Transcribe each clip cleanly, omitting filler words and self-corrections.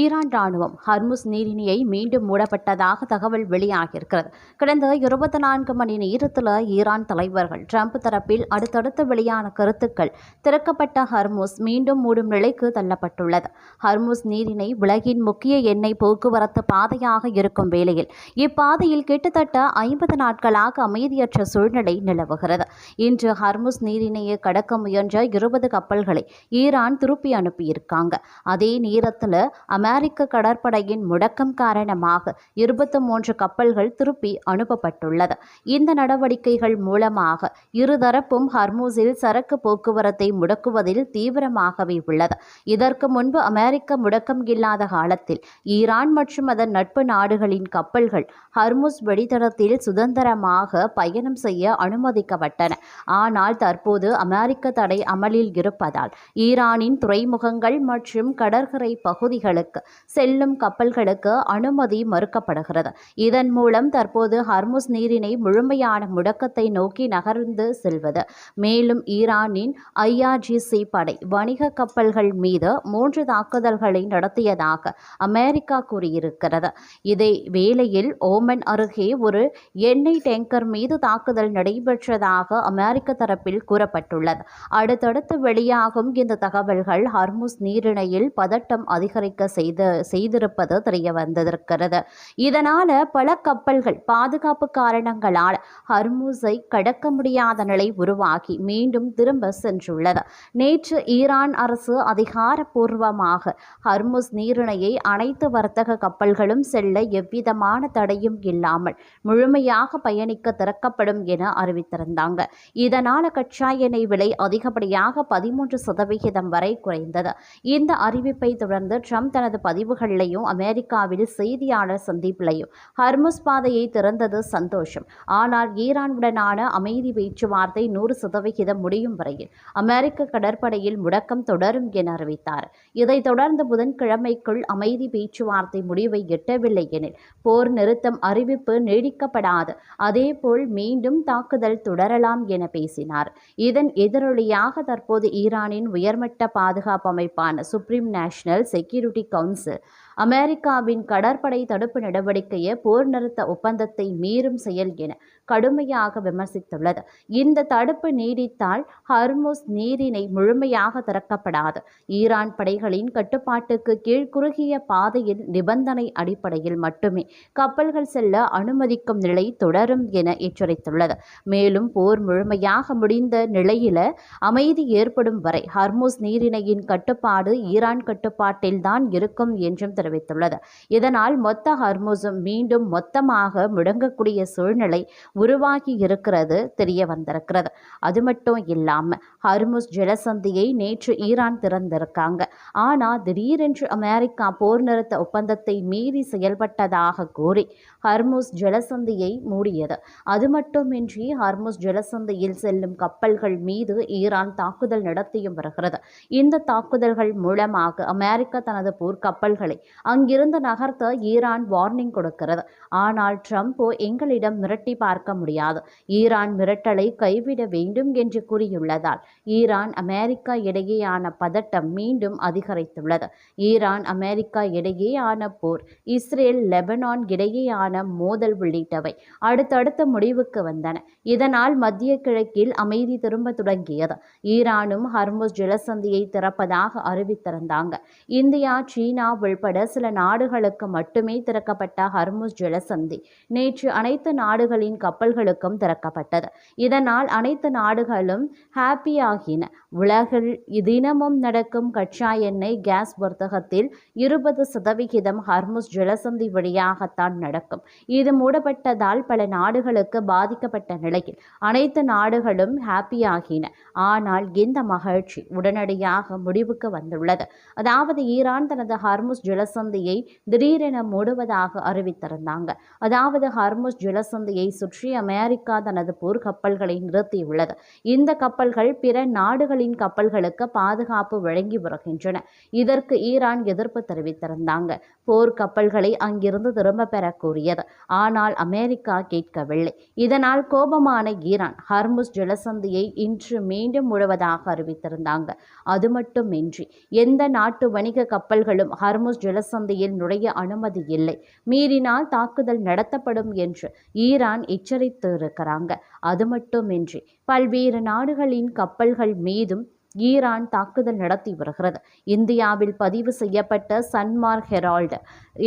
Iran ராணுவம் ஹர்முஸ் நீரிணையை மீண்டும் மூடப்பட்டதாக தகவல் வெளியாகியிருக்கிறது. கடந்த 24 மணி நேரத்தில் ஈரான் தலைவர்கள் ட்ரம்ப் தரப்பில் அடுத்தடுத்து வெளியான கருத்துக்கள் திறக்கப்பட்ட ஹர்முஸ் மீண்டும் மூடும் நிலைக்கு தள்ளப்பட்டுள்ளது. ஹர்முஸ் நீரிணை உலகின் முக்கிய எண்ணெய் போக்குவரத்து பாதையாக இருக்கும் வேளையில் இப்பாதையில் கிட்டத்தட்ட 50 நாட்களாக அமைதியற்ற சூழ்நிலை நிலவுகிறது. இன்று ஹர்முஸ் நீரிணையை கடக்க முயன்ற 20 கப்பல்களை ஈரான் திருப்பி அனுப்பியிருக்காங்க. அதே நேரத்தில் அமெரிக்க கடற்படையின் முடக்கம் காரணமாக 23 கப்பல்கள் திருப்பி அனுப்பப்பட்டுள்ளது. இந்த நடவடிக்கைகள் மூலமாக இருதரப்பும் ஹர்முஸில் சரக்கு போக்குவரத்தை முடக்குவதில் தீவிரமாகவே உள்ளது. இதற்கு முன்பு அமெரிக்க முடக்கம் இல்லாத காலத்தில் ஈரான் மற்றும் அதன் நட்பு நாடுகளின் கப்பல்கள் ஹர்முஸ் வழித்தடத்தில் சுதந்திரமாக பயணம் செய்ய அனுமதிக்கப்பட்டன. ஆனால் தற்போது அமெரிக்க தடை அமலில் இருப்பதால் ஈரானின் துறைமுகங்கள் மற்றும் கடற்கரை பகுதிகளுக்கு செல்லும் கப்பல்களுக்கு அனுமதி மறுக்கப்படுகிறது. இதன் மூலம் தற்போது ஹர்முஸ் நீரிணை முழுமையான முடக்கத்தை நோக்கி நகர்ந்து செல்வது. மேலும் ஈரானின் IRGC படை வணிக கப்பல்கள் மீது 3 தாக்குதல்களை நடத்தியதாக அமெரிக்கா கூறியிருக்கிறது. இதே வேளையில் ஓமன் அருகே ஒரு எண்ணெய் டேங்கர் மீது தாக்குதல் நடைபெற்றதாக அமெரிக்க தரப்பில் கூறப்பட்டுள்ளது. அடுத்தடுத்து வெளியாகும் இந்த தகவல்கள் ஹர்முஸ் நீரிணையில் பதட்டம் அதிகரிக்க செய்திருப்பது தெரிய வந்திருக்கிறது. இதனால பல கப்பல்கள் பாதுகாப்பு காரணங்களால் ஹர்முஸை கடக்க முடியாத நிலை உருவாகி மீண்டும் திரும்ப சென்றுள்ளது. நேற்று ஈரான் அரசு அதிகாரப்பூர்வமாக ஹர்முஸ் நீரிணையை அனைத்து வர்த்தக கப்பல்களும் செல்ல எவ்விதமான தடையும் இல்லாமல் முழுமையாக பயணிக்க திறக்கப்படும் என அறிவித்திருந்தாங்க. இதனால கச்சா எண்ணெய் விலை அதிகப்படியாக 13% வரை குறைந்தது. இந்த அறிவிப்பை தொடர்ந்து ட்ரம்ப் தனது பதிவுகளிலையும் அமெரிக்காவில் செய்தியாளர் சந்திப்பிலையும் ஹர்முஸ் பாதையை திறந்தது சந்தோஷம். ஆனால் ஈரானுடனான அமைதி பேச்சுவார்த்தை 100% முடியும் வரையில் அமெரிக்க கடற்படையில் முடக்கம் தொடரும் என அறிவித்தார். இதைத் தொடர்ந்து புதன்கிழமைக்குள் அமைதி பேச்சுவார்த்தை முடிவை எட்டவில்லை எனில் போர் நிறுத்தம் அறிவிப்பு நீடிக்கப்படாது. அதேபோல் மீண்டும் தாக்குதல் தொடரலாம் என பேசினார். இதன் எதிரொலியாக தற்போது ஈரானின் உயர்மட்ட பாதுகாப்பு அமைப்பான சுப்ரீம் நேஷனல் செக்யூரிட்டி கவுன்சில் அமெரிக்காவின் கடற்படை தடுப்பு நடவடிக்கையை போர் நிறுத்த ஒப்பந்தத்தை மீறும் செயல் என கடுமையாக விமர்சித்துள்ளது. இந்த தடுப்பு நீடித்தால் ஹர்முஸ் நீரிணை முழுமையாக திறக்கப்படாது. ஈரான் படைகளின் கட்டுப்பாட்டுக்கு கீழ் குறுகிய பாதையில் நிபந்தனை அடிப்படையில் மட்டுமே கப்பல்கள் செல்ல அனுமதிக்கும் நிலை தொடரும் என எச்சரித்துள்ளது. மேலும் போர் முழுமையாக முடிந்த நிலையில அமைதி ஏற்படும் வரை ஹர்முஸ் நீரிணையின் கட்டுப்பாடு ஈரான் கட்டுப்பாட்டில்தான் இருக்கும் என்றும் தெரிவித்துள்ளது. இதனால் மொத்த ஹர்முஸும் மீண்டும் மொத்தமாக முடங்கக்கூடிய சூழ்நிலை உருவாகி இருக்கிறது தெரிய வந்திருக்கிறது. அது மட்டும் இல்லாம ஹர்முஸ் ஜலசந்தியை நேற்று ஈரான் திறந்திருக்காங்க. ஆனால் திடீரென்று அமெரிக்கா போர் நிறுத்த ஒப்பந்தத்தை மீறி செயல்பட்டதாக கூறி ஹர்முஸ் ஜலசந்தியை மூடியது. அது மட்டுமின்றி ஹர்முஸ் ஜலசந்தியில் செல்லும் கப்பல்கள் மீது ஈரான் தாக்குதல் நடத்தியும் வருகிறது. இந்த தாக்குதல்கள் மூலமாக அமெரிக்கா தனது போர்க்கப்பல்களை அங்கிருந்து நகர்த்த ஈரான் வார்னிங் கொடுக்கிறது. ஆனால் ட்ரம்போ எங்களிடம் மிரட்டி பார்க்க முடியாது, ஈரான் மிரட்டலை கைவிட வேண்டும் என்று கூறியுள்ளதால் ஈரான் அமெரிக்கா இடையேயான பதட்டம் மீண்டும் அதிகரித்துள்ளது. ஈரான் அமெரிக்கா இடையேயான போர், இஸ்ரேல் லெபனான் இடையேயான மோதல் உள்ளிட்டவை அடுத்தடுத்த முடிவுக்கு வந்தன. இதனால் மத்திய கிழக்கில் அமைதி திரும்ப தொடங்கியது. ஈரானும் ஹர்முஸ் ஜலசந்தியை திறப்பதாக அறிவித்திருந்தாங்க. இந்தியா, சீனா உள்பட சில நாடுகளுக்கு மட்டுமே திறக்கப்பட்ட ஹர்முஸ் ஜலசந்தி நேற்று அனைத்து நாடுகளின் கப்பல்களுக்கும் திறக்கப்பட்டது. இதனால் அனைத்து நாடுகளும் ஹாப்பியாகின. உலகில் தினமும் நடக்கும் கச்சா எண்ணெய் கேஸ் வர்த்தகத்தில் 20% ஹர்முஸ் ஜலசந்தி வழியாகத்தான் நடக்கும். இது மூடப்பட்டதால் பல நாடுகளுக்கு பாதிக்கப்பட்ட நிலையில் அனைத்து நாடுகளும் ஹாப்பியாகின. ஆனால் இந்த மகிழ்ச்சி உடனடியாக முடிவுக்கு வந்துள்ளது. அதாவது ஈரான் தனது ஹர்முஸ் ஜலசந்தியை திடீரென மூடுவதாக அறிவித்திருந்தாங்க. அதாவது ஹர்முஸ் ஜலசந்தியை சுற்றி மட்டுமின்றி அமெரிக்கா தனது போர்க்கப்பல்களை நிறுத்தியுள்ளது. இந்த கப்பல்கள் பிற நாடுகளின் கப்பல்களுக்கு பாதுகாப்பு வழங்கி வருகின்றன. இதற்கு ஈரான் எதிர்ப்பு தெரிவித்திருந்தாங்க. போர்க்கப்பல்களை அங்கிருந்து திரும்ப பெற கூறியது. ஆனால் அமெரிக்கா கேட்கவில்லை. இதனால் கோபமான ஈரான் ஹர்முஸ் ஜலசந்தியை இன்று மீண்டும் மூடுவதாக அறிவித்திருந்தாங்க. அது மட்டுமின்றி எந்த நாட்டு வணிக கப்பல்களும் ஹர்முஸ் ஜலசந்தியில் நுழைய அனுமதி இல்லை. மீறினால் தாக்குதல் நடத்தப்படும் என்று ஈரான் எச்சரித்திருக்கிறாங்க. அது மட்டுமின்றி பல்வேறு நாடுகளின் கப்பல்கள் மீதும் ஈரான் தாக்குதல் நடத்தி வருகிறது. இந்தியாவில் பதிவு செய்யப்பட்ட சன்மார்க் ஹெரால்டு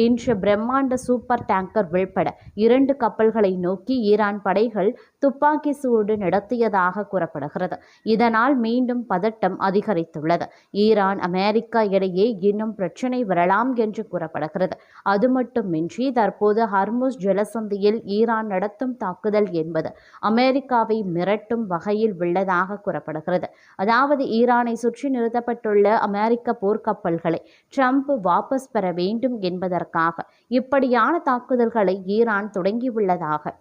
என்ற பிரம்மாண்ட சூப்பர் டேங்கர் உள்பட 2 கப்பல்களை நோக்கி ஈரான் படைகள் துப்பாக்கி சூடு நடத்தியதாக கூறப்படுகிறது. இதனால் மீண்டும் பதட்டம் அதிகரித்துள்ளது. ஈரான் அமெரிக்கா இடையே இன்னும் பிரச்சினை வரலாம் என்று கூறப்படுகிறது. அது மட்டுமின்றி தற்போது ஹர்முஸ் ஜலசந்தியில் ஈரான் நடத்தும் தாக்குதல் என்பது அமெரிக்காவை மிரட்டும் வகையில் உள்ளதாக கூறப்படுகிறது. அதாவது ஈரானை சுற்றி நிறுத்தப்பட்டுள்ள அமெரிக்க போர்க்கப்பல்களை ட்ரம்ப் வாபஸ் பெற வேண்டும் என்பதற்காக இப்படியான தாக்குதல்களை ஈரான் தொடங்கியுள்ளதாக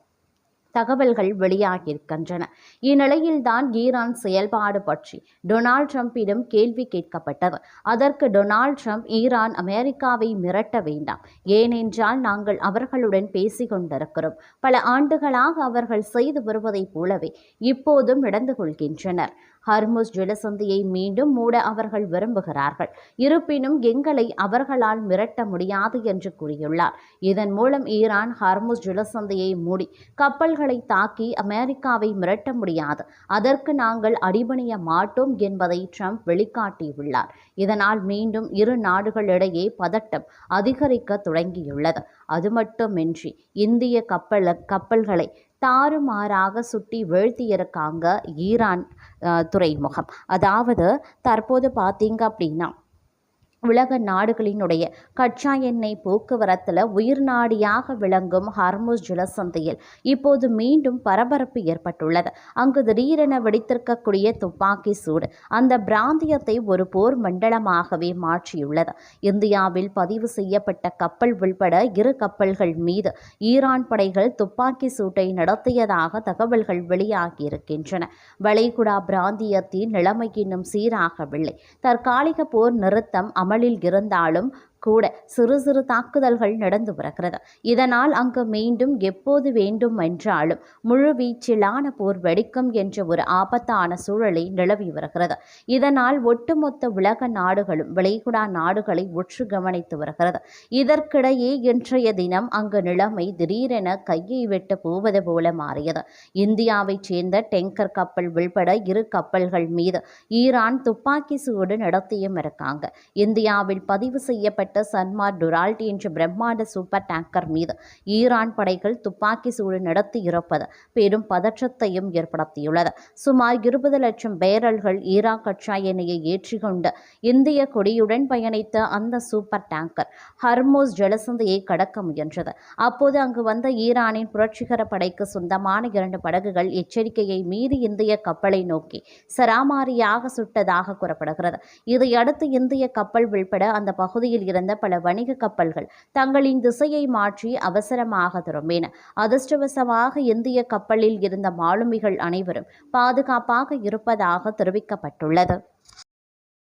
தகவல்கள் வெளியாகியிருக்கின்றன. இந்நிலையில்தான் ஈரான் செயல்பாடு பற்றி டொனால்ட் ட்ரம்பிடம் கேள்வி கேட்கப்பட்டது. அதற்கு டொனால்ட் ட்ரம்ப் ஈரான் அமெரிக்காவை மிரட்ட வேண்டாம், ஏனென்றால் நாங்கள் அவர்களுடன் பேசிக் கொண்டிருக்கிறோம். பல ஆண்டுகளாக அவர்கள் செய்து வருவதைப் போலவே இப்போதும் நடந்து கொள்கின்றனர். ஹர்முஸ் ஜலசந்தியை மீண்டும் மூட அவர்கள் விரும்புகிறார்கள். இருப்பினும் எங்களை அவர்களால் மிரட்ட முடியாது என்று கூறியுள்ளார். இதன் மூலம் ஈரான் ஹர்முஸ் ஜலசந்தியை மூடி கப்பல்களை தாக்கி அமெரிக்காவை மிரட்ட முடியாது, அதற்கு நாங்கள் அடிபணிய மாட்டோம் என்பதை ட்ரம்ப் வெளிக்காட்டியுள்ளார். இதனால் மீண்டும் இரு நாடுகளிடையே பதட்டம் அதிகரிக்க தொடங்கியுள்ளது. அது மட்டுமின்றி இந்திய கப்பல்களை தாறுமாறாக சுட்டி வீழ்த்தியிருக்காங்க ஈரான் துறைமுகம். அதாவது தற்போது பார்த்தீங்க அப்படின்னா உலக நாடுகளினுடைய கச்சா எண்ணெய் போக்குவரத்தில் உயிர் நாடியாக விளங்கும் ஹர்முஸ் ஜலசந்தியில் இப்போது மீண்டும் பரபரப்பு ஏற்பட்டுள்ளது. அங்கு திடீரென வெடித்திருக்கக்கூடிய துப்பாக்கி சூடு அந்த பிராந்தியத்தை ஒரு போர் மண்டலமாகவே மாற்றியுள்ளது. இந்தியாவில் பதிவு செய்யப்பட்ட கப்பல் உள்பட 2 கப்பல்கள் மீது ஈரான் படைகள் துப்பாக்கி சூட்டை நடத்தியதாக தகவல்கள் வெளியாகியிருக்கின்றன. வளைகுடா பிராந்தியத்தின் நிலைமை இன்னும் சீராகவில்லை. தற்காலிக போர் நிறுத்தம் அமலில் இருந்தாலும் கூட சிறு சிறு தாக்குதல்கள் நடந்து வருகிறது. இதனால் அங்கு மீண்டும் எப்போது வேண்டும் என்றாலும் முழுவீச்சிலான போர் வெடிக்கும் என்ற ஒரு ஆபத்தான சூழலை நிலவி வருகிறது. இதனால் ஒட்டுமொத்த உலக நாடுகளும் வளைகுடா நாடுகளை உற்று கவனித்து வருகிறது. இதற்கிடையே இன்றைய தினம் அங்கு நிலைமை திடீரென கையை விட்டு போவது போல மாறியது. இந்தியாவைச் சேர்ந்த டேங்கர் கப்பல் உள்பட 2 கப்பல்கள் மீது ஈரான் துப்பாக்கி சூடு நடத்தியும் இருக்காங்க. இந்தியாவில் பதிவு செய்யப்பட்ட சன்மார்க் டொனால்ட் என்ற பிரம்மாண்ட சூப்பர் டேங்கர் மீது ஈரான் படைகள் துப்பாக்கி சூடு நடத்தி இருப்பது பெரும் பதற்றத்தையும் ஏற்படுத்தியுள்ளது. சுமார் 20 லட்சம் பேரல்கள் ஈராக் கச்சா எண்ணெயை ஏற்றிக்கொண்டு இந்திய கொடியுடன் பயணித்த அந்த சூப்பர் டேங்கர் ஹர்முஸ் ஜலசந்தியை கடக்க முயன்றது. அப்போது அங்கு வந்த ஈரானின் புரட்சிகர படைக்கு சொந்தமான 2 படகுகள் எச்சரிக்கையை மீறி இந்திய கப்பலை நோக்கி சராமாரியாக சுட்டதாக கூறப்படுகிறது. இதையடுத்து இந்திய கப்பல் உள்பட அந்த பகுதியில் இருந்த பல வணிக கப்பல்கள் தங்களின் திசையை மாற்றி அவசரமாக திரும்பின. அதிர்ஷ்டவசமாக இந்திய கப்பலில் இருந்த மாலுமிகள் அனைவரும் பாதுகாப்பாக இருப்பதாக தெரிவிக்கப்பட்டுள்ளது.